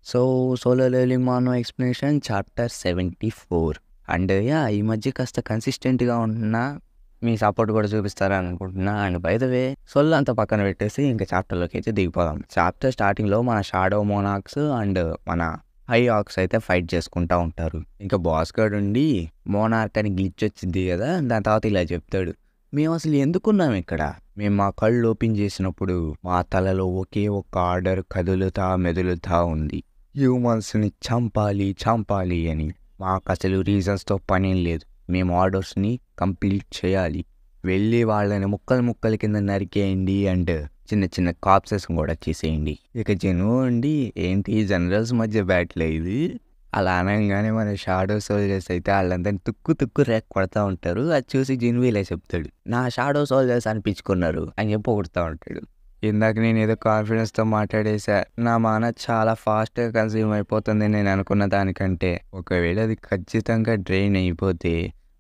So, 'Solo Leveling manhwa' explanation chapter 74 and ఈ మధ్య కాస్త కన్సిస్టెంట్‌గా ఉంటున్నా. మీ సపోర్ట్ కూడా చూపిస్తారని అనుకుంటున్నా. అండ్ బై ద వే సొల్లు అంతా పక్కన పెట్టేసి ఇంకా చాప్టర్‌లోకి అయితే దిగిపోదాం. చాప్టర్ స్టార్టింగ్‌లో మన షాడో మోనార్క్స్ అండ్ మన హై ఆక్స్ అయితే ఫైట్ చేసుకుంటా ఉంటారు. ఇంకా బాస్ గాడు ఉండి మోనార్క్ అని గ్లిచ్ వచ్చిద్ది కదా! దాని తర్వాత ఇలా చెప్తాడు. మేము అసలు ఎందుకున్నాం ఇక్కడ? మేము మా కళ్ళు ఓపెన్ చేసినప్పుడు మా తలలో ఒకే ఒక్క ఆర్డర్ కదులుతా మెదులుతా ఉంది. హ్యూమన్స్ని చంపాలి అని. మాకు అసలు రీజన్స్తో పనేం లేదు. మేము ఆర్డర్స్ని కంప్లీట్ చేయాలి. వెళ్ళి వాళ్ళని ముక్కలు కింద నరికేయండి అండ్ చిన్న చిన్న కాప్సెస్ కూడా చేసేయండి. ఇక జెను అండి ఏంటి జనరల్స్ మధ్య బ్యాటిల్ ఇది. అలా అనగానే మన షాడో సోల్జర్స్ అయితే వాళ్ళందరినీ తుక్కు రేక్ కొడతా ఉంటారు. అది చూసి జిన్వు ఇలా చెప్తాడు, నా షాడో సోల్జర్స్ అనిపించుకున్నారు అని చెప్పి కొడుతూ ఉంటాడు. ఇందాక నేను ఏదో కాన్ఫిడెన్స్తో మాట్లాడేసా. నా మాన చాలా ఫాస్ట్గా కన్స్యూమ్ అయిపోతుంది నేను అనుకున్న దానికంటే. ఒకవేళ అది ఖచ్చితంగా డ్రైన్ అయిపోతే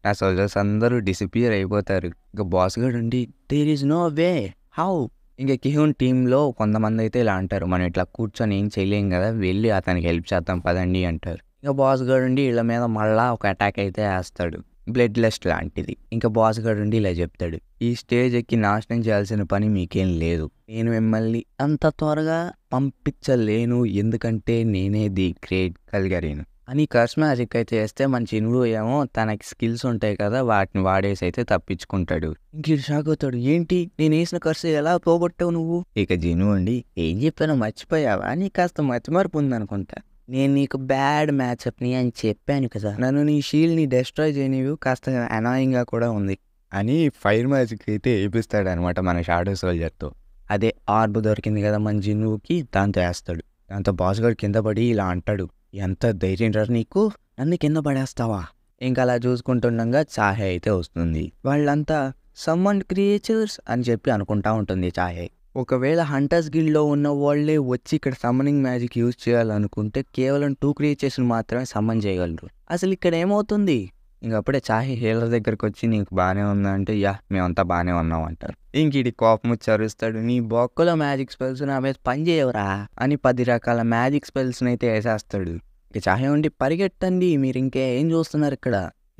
నా సోల్జర్స్ అందరూ డిసిపియర్ అయిపోతారు. ఇంకా బాస్ గడు ఉండి there is no way how. ఇంకా కిహూన్ టీంలో కొంతమంది అయితే ఇలా అంటారు, మనం ఇట్లా కూర్చొని ఏం చేయలేం కదా, వెళ్ళి అతనికి హెల్ప్ చేద్దాం పదండి అంటారు. ఇంకా బాస్ గడు ఉండి వీళ్ళ మీద మళ్ళా ఒక అటాక్ అయితే వేస్తాడు, బ్లడ్ లెస్ట్ లాంటిది. ఇంకా బాస్ గడు ఉండి ఇలా చెప్తాడు, ఈ స్టేజ్ ఎక్కి నాశనం చేయాల్సిన పని మీకేం లేదు. నేను మిమ్మల్ని అంత త్వరగా పంపించలేను, ఎందుకంటే నేనే ది గ్రేట్ కల్గరీన్ అని కర్స్ మ్యాజిక్ అయితే వేస్తే మన చిన్వు ఏమో తనకి స్కిల్స్ ఉంటాయి కదా వాటిని వాడేసి అయితే తప్పించుకుంటాడు. ఇంక షాక్ అవుతాడు, ఏంటి నేను వేసిన కర్స్ ఎలా పోగొట్టావు నువ్వు? ఇక జిను అండి ఏం చెప్పానో మర్చిపోయావా, నీ కాస్త మతిమరుపు ఉందనుకుంటా. నేను నీకు బ్యాడ్ మ్యాచ్అప్ని అని చెప్పాను కదా, నన్ను నీ షీల్డ్ని డెస్ట్రాయ్ చేయనివి కాస్త అనాయింగ్గా కూడా ఉంది అని ఫైర్ మ్యాజిక్ అయితే వేపిస్తాడు అనమాట మన షాడో సోల్జర్తో. అదే ఆర్బ్ దొరికింది కదా మన జిన్నుకి, దాంతో వేస్తాడు. దాంతో బాస్ గారు కింద పడి ఇలా అంటాడు, ఎంత ధైర్యం రా నీకు, నన్ను కింద పడేస్తావా? ఇంకా అలా చూసుకుంటుండగా చాహే అయితే వస్తుంది. వాళ్ళంతా సమ్మన్ క్రియేచర్స్ అని చెప్పి అనుకుంటా ఉంటుంది చాహే. ఒకవేళ హంటర్స్ గిల్డ్లో ఉన్న వాళ్ళే వచ్చి ఇక్కడ సమ్మనింగ్ మ్యాజిక్ యూజ్ చేయాలనుకుంటే కేవలం 2 క్రియేచర్స్ని మాత్రమే సమ్మన్ చేయగలరు. అసలు ఇక్కడ ఏమవుతుంది? ఇంకప్పుడే చాహే హీలర్ దగ్గరకు వచ్చి నీకు బాగానే ఉందా అంటే, యా మేమంతా బాగానే ఉన్నాం అంటారు. ఇంక ఇది కోపం వచ్చి అరుస్తాడు, నీ బొక్కలో మ్యాజిక్ స్పెల్స్ నా మీద పని చేయవరా అని 10 రకాల మ్యాజిక్ స్పెల్స్ని అయితే వేసేస్తాడు. ఇక చాహే ఉండి పరిగెట్టండి, మీరు ఇంకేం చూస్తున్నారు ఇక్కడ.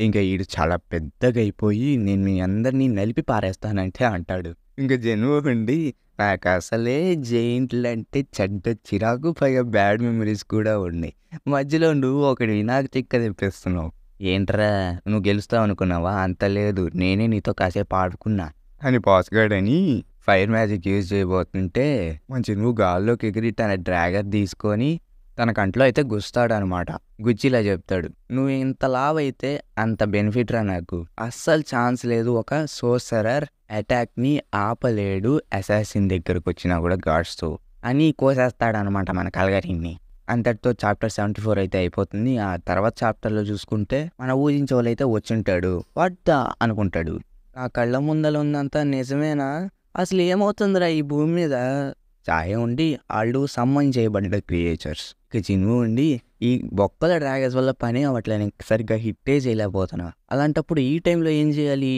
ఇంకా ఈడు చాలా పెద్దగా అయిపోయి నేను మీ అందరినీ నలిపి పారేస్తానంటే అంటాడు. ఇంకా జెను ఉండి నాకు అసలే జెయింట్లు అంటే చెడ్డ చిరాకు, పైగా బ్యాడ్ మెమరీస్ కూడా ఉన్నాయి, మధ్యలో నువ్వు ఒకటి నాకు చిక్క తెప్పిస్తున్నావు. ఏంట్రా నువ్వు గెలుస్తావు అనుకున్నావా? అంత లేదు, నేనే నీతో కాసేపు ఆడుకున్నా అని బాస్గాడని ఫైర్ మ్యాజిక్ యూజ్ చేయబోతుంటే మంచి నువ్వు గాల్లోకి ఎగిరి తన డ్రాగర్ తీసుకొని తన కంట్లో అయితే గుస్తాడు అనమాట. గుచ్చిలా చెప్తాడు, నువ్వు ఇంత లావ్ అయితే అంత బెనిఫిట్ రా నాకు, అస్సలు ఛాన్స్ లేదు. ఒక సోర్సరర్ అటాక్ని ఆపలేడు అసాసిన్ దగ్గరకు వచ్చినా కూడా గాడ్స్తో అని కోసేస్తాడనమాట మన కల్గరీన్ని. అంతటితో చాప్టర్ 74 అయితే అయిపోతుంది. ఆ తర్వాత చాప్టర్లో చూసుకుంటే మన ఊహించే వాళ్ళైతే వచ్చింటాడు. వాట్ అనుకుంటాడు, నా కళ్ళ ముందల ఉందంతా నిజమేనా? అసలు ఏమవుతుందిరా ఈ భూమి మీద? చాయే ఉండి వాళ్ళు సమ్మన్ చేయబడ్డ క్రియేచర్స్. ఇక జిన్వు ఉండి ఈ బొక్కల డ్రాగన్స్ వల్ల పని అవ్వట్లేదు, సరిగ్గా హిట్టే చేయలేకపోతున్నా. అలాంటప్పుడు ఈ టైంలో ఏం చేయాలి?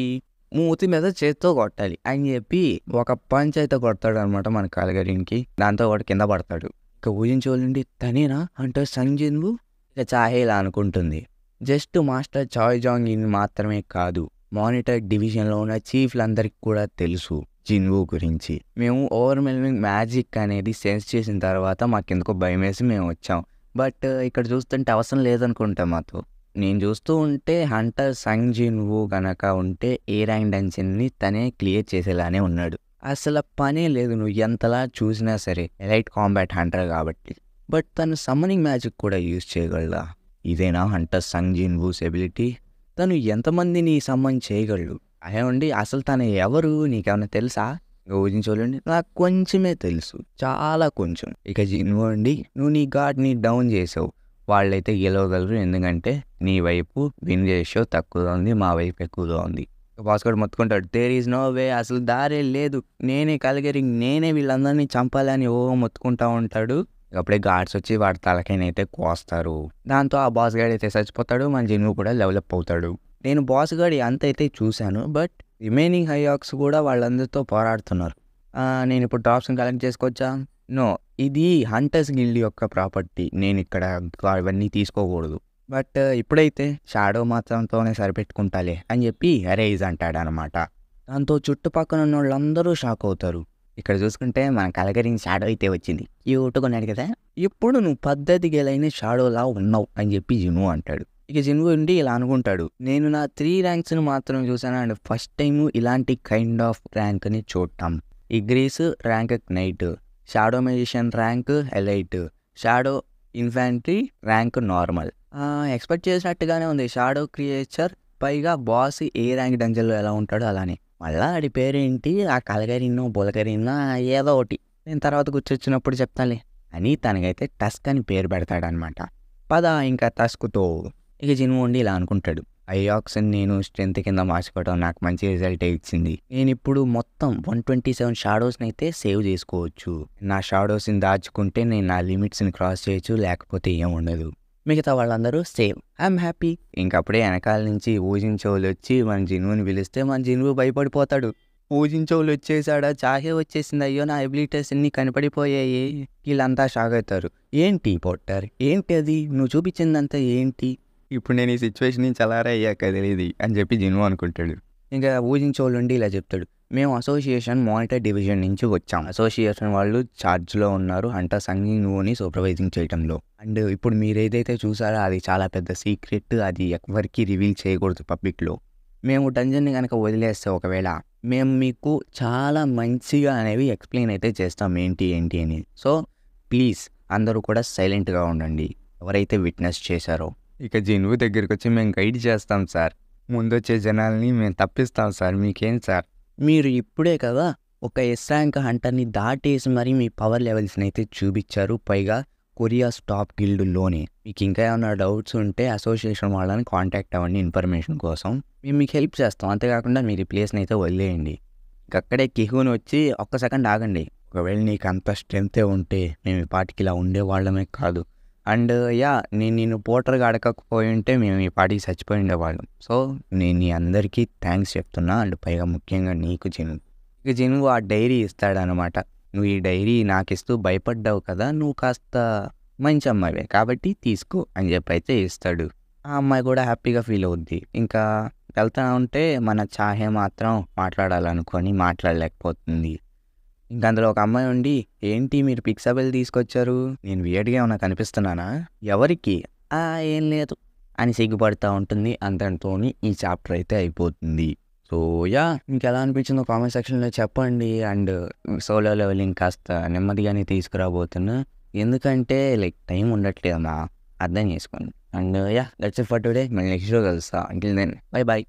మూతి మీద చేత్తో కొట్టాలి అని చెప్పి ఒక పంచ్ అయితే కొడతాడు అనమాట మన కల్గరీన్కి. దాంతో వాడు కింద పడతాడు. ఇక ఊహించోళ్ళండి తనేనా అంటే సంగ్ జిన్వు. ఇక చాహే ఇలా అనుకుంటుంది, just master Choi Jong In మాత్రమే కాదు, మానిటర్ డివిజన్లో ఉన్న చీఫ్లందరికీ కూడా తెలుసు జిన్వు గురించి. మేము ఓవర్వెల్మింగ్ మ్యాజిక్ అనేది సెన్స్ చేసిన తర్వాత మాకెందుకో భయం వేసి మేము వచ్చాం. బట్ ఇక్కడ చూస్తుంటే అవసరం లేదనుకుంటా మాతో. నేను చూస్తూ ఉంటే హంటర్ సంగ్ జిన్వు గనక ఉంటే ఏ ర్యాంక్ డెన్షన్ని తనే క్లియర్ చేసేలానే ఉన్నాడు. అసలు పనే లేదు నువ్వు ఎంతలా చూసినా సరే, ఎలైట్ కాంబాట్ హంటర్ కాబట్టి. బట్ తను సమ్మనింగ్ మ్యాజిక్ కూడా యూజ్ చేయగలడా? ఇదేనా హంటర్ సంగ్ జిన్వుస్ ఎబిలిటీ? తను ఎంతమందిని సమ్మన్ చేయగలడు? అయ్యండి అసలు తను ఎవరు నీకేమైనా తెలుసా? ఊహించోళ్ళండి నాకు కొంచెమే తెలుసు, చాలా కొంచెం. ఇక జిన్వు అండి నువ్వు నీ గాడ్ని డౌన్ చేసావు, వాళ్ళైతే గెలవగలరు, ఎందుకంటే నీ వైపు విన్ రేషియో తక్కువగా ఉంది, మా వైపు ఎక్కువగా ఉంది. బాస్గాడు మొత్తుకుంటాడు, దేర్ ఈజ్ నో వే, అసలు దారే లేదు, నేనే కల్గరీన్, నేనే వీళ్ళందరినీ చంపాలని మొత్తుకుంటా ఉంటాడు. అప్పుడే గార్డ్స్ వచ్చి వాడి తలకైనైతే కోస్తారు. దాంతో ఆ బాస్ గార్డ్ అయితే చచ్చిపోతాడు, మన జిన్వు కూడా డెవలప్ అవుతాడు. నేను బాస్ గార్డ్ అంత అయితే చూశాను, బట్ రిమైనింగ్ హై ఆక్స్ కూడా వాళ్ళందరితో పోరాడుతున్నారు. నేను ఇప్పుడు డ్రాప్స్ని కలెక్ట్ చేసుకోవచ్చా? నో, ఇది హంటర్స్ గిల్డ్ యొక్క ప్రాపర్టీ. నేను ఇక్కడ అవన్నీ తీసుకోకూడదు. బట్ ఇప్పుడైతే షాడో మాత్రంతోనే సరిపెట్టుకుంటాలే అని చెప్పి ఎరేజ్ అంటాడనమాట. దాంతో చుట్టుపక్కల ఉన్న వాళ్ళందరూ షాక్ అవుతారు. ఇక్కడ చూసుకుంటే మన కలగరిని షాడో అయితే వచ్చింది, క్యూట్గా ఉన్నాడు కదా, ఇప్పుడు నువ్వు పద్ధతికి గెలైన షాడోలా ఉన్నావు అని చెప్పి జిను అంటాడు. ఇక జిను ఉండి ఇలా అనుకుంటాడు, నేను నా 3 ర్యాంక్స్ని మాత్రం చూసాను అండ్ ఫస్ట్ టైం ఇలాంటి కైండ్ ఆఫ్ ర్యాంక్ని చూడటం. Igris rank knight, shadow magician rank elite, shadow infantry rank normal. Expect చేసినట్టుగానే ఉంది. షాడో క్రియేచర్ పైగా బాస్ ఏ ర్యాంక్ డంజన్లో ఎలా ఉంటాడో అలానే. మళ్ళా ఆడి పేరేంటి, ఆ కలగరిన్నో బొలగరిన్నో ఏదో ఒకటి, నేను తర్వాత కూర్చొచ్చినప్పుడు చెప్తాలే అని తనకైతే టస్క్ అని పేరు పెడతాడనమాట. పద ఇంకా టస్క్తో. ఇక జిను ఉండి ఇలా అనుకుంటాడు, ఐఆక్స్ని నేను స్ట్రెంత్ కింద మార్చుకోవడం నాకు మంచి రిజల్టే ఇచ్చింది. నేను ఇప్పుడు మొత్తం 127 షాడోస్ని అయితే సేవ్ చేసుకోవచ్చు. నా షాడోస్ని దాచుకుంటే నేను నా లిమిట్స్ని క్రాస్ చేయొచ్చు, లేకపోతే ఏం ఉండదు. మిగతా వాళ్ళందరూ సేవ్, ఐఎమ్ హ్యాపీ. ఇంకప్పుడే వెనకాల నుంచి ఊజించోళ్ళు వచ్చి మన జినువుని పిలిస్తే మన జినువు భయపడిపోతాడు. ఊజించోళ్ళు వచ్చేసాడా, చాహే వచ్చేసింది, అయ్యో నా ఎబిలిటీస్ అన్ని కనపడిపోయాయి. వీళ్ళంతా షాక్ అవుతారు. ఏంటి పోట్టర్, ఏంటి అది నువ్వు చూపించిందంతా ఏంటి, ఇప్పుడు నేను ఈ సిచ్యువేషన్ నుంచి అలారా అయ్యాక తెలియదు అని చెప్పి జిను అనుకుంటాడు. ఇంకా ఊజించోళ్ళు ఉండి ఇలా చెప్తాడు, మేము అసోసియేషన్ మానిటర్ డివిజన్ నుంచి వచ్చాం. అసోసియేషన్ వాళ్ళు ఛార్జ్లో ఉన్నారు అంటే సంఘీనుని సూపర్వైజింగ్ చేయడంలో. అండ్ ఇప్పుడు మీరు ఏదైతే చూసారో అది చాలా పెద్ద సీక్రెట్, అది ఎవరికి రివీల్ చేయకూడదు పబ్లిక్లో. మేము డంజన్ని కనుక వదిలేస్తే ఒకవేళ మేము మీకు చాలా మంచిగా అనేవి ఎక్స్ప్లెయిన్ అయితే చేస్తాం ఏంటి అని. సో ప్లీజ్ అందరూ కూడా సైలెంట్గా ఉండండి ఎవరైతే విట్నెస్ చేశారో. ఇక జినువు దగ్గరికి వచ్చి మేము గైడ్ చేస్తాం సార్, ముందొచ్చే జనాల్ని మేము తప్పిస్తాం సార్, మీకేం సార్, మీరు ఇప్పుడే కదా ఒక ఎస్ ర్యాంక్ హంటర్ని దాటేసి మరి మీ పవర్ లెవెల్స్ని అయితే చూపించారు, పైగా కొరియాస్ టాప్ గిల్డ్లోనే. మీకు ఇంకా ఏమైనా డౌట్స్ ఉంటే అసోసియేషన్ వాళ్ళని కాంటాక్ట్ అవ్వండి ఇన్ఫర్మేషన్ కోసం, మేము మీకు హెల్ప్ చేస్తాం. అంతేకాకుండా మీరు ఈ ప్లేస్ని అయితే వదిలేయండి. అక్కడే కిహుని వచ్చి ఒక్క సెకండ్ ఆగండి, ఒకవేళ నీకు అంత స్ట్రెంతే ఉంటే మేము ఈ పాటికి ఇలా ఉండేవాళ్ళమే కాదు. అండ్ నేను నిన్ను పోటర్గా అడగకపోయి ఉంటే మేము ఈ పాటికి చచ్చిపోయి ఉండేవాళ్ళం. సో నేను నీ అందరికీ థ్యాంక్స్ చెప్తున్నా, అండ్ పైగా ముఖ్యంగా నీకు జిను. ఇక జిను ఆ డైరీ ఇస్తాడనమాట. నువ్వు ఈ డైరీ నాకు ఇస్తూ భయపడ్డావు కదా, నువ్వు కాస్త మంచి అమ్మాయివే కాబట్టి తీసుకో అని చెప్పి అయితే ఇస్తాడు. ఆ అమ్మాయి కూడా హ్యాపీగా ఫీల్ అవుద్ది. ఇంకా వెళ్తా ఉంటే మన చాహే మాత్రం మాట్లాడాలనుకొని మాట్లాడలేకపోతుంది. ఇంకా అందులో ఒక అమ్మాయి ఉండి, ఏంటి మీరు పిక్సబెల్ తీసుకొచ్చారు, నేను వియర్డ్గా ఏమన్నా కనిపిస్తున్నానా, ఎవరికి, ఏం లేదు అని సిగ్గుపడుతూ ఉంటుంది. అంతటితోని ఈ చాప్టర్ అయితే అయిపోతుంది. సో మీకు ఎలా అనిపించిందో కామెంట్ సెక్షన్లో చెప్పండి. అండ్ సోలో లెవెలింగ్ కాస్త నెమ్మదిగానే తీసుకురాబోతున్నా, ఎందుకంటే టైం ఉండట్లేదమ్మా, అర్థం చేసుకోండి. And that's it for today. మళ్ళీ నెక్స్ట్ రోజు కలుస్తా. Until then bye bye.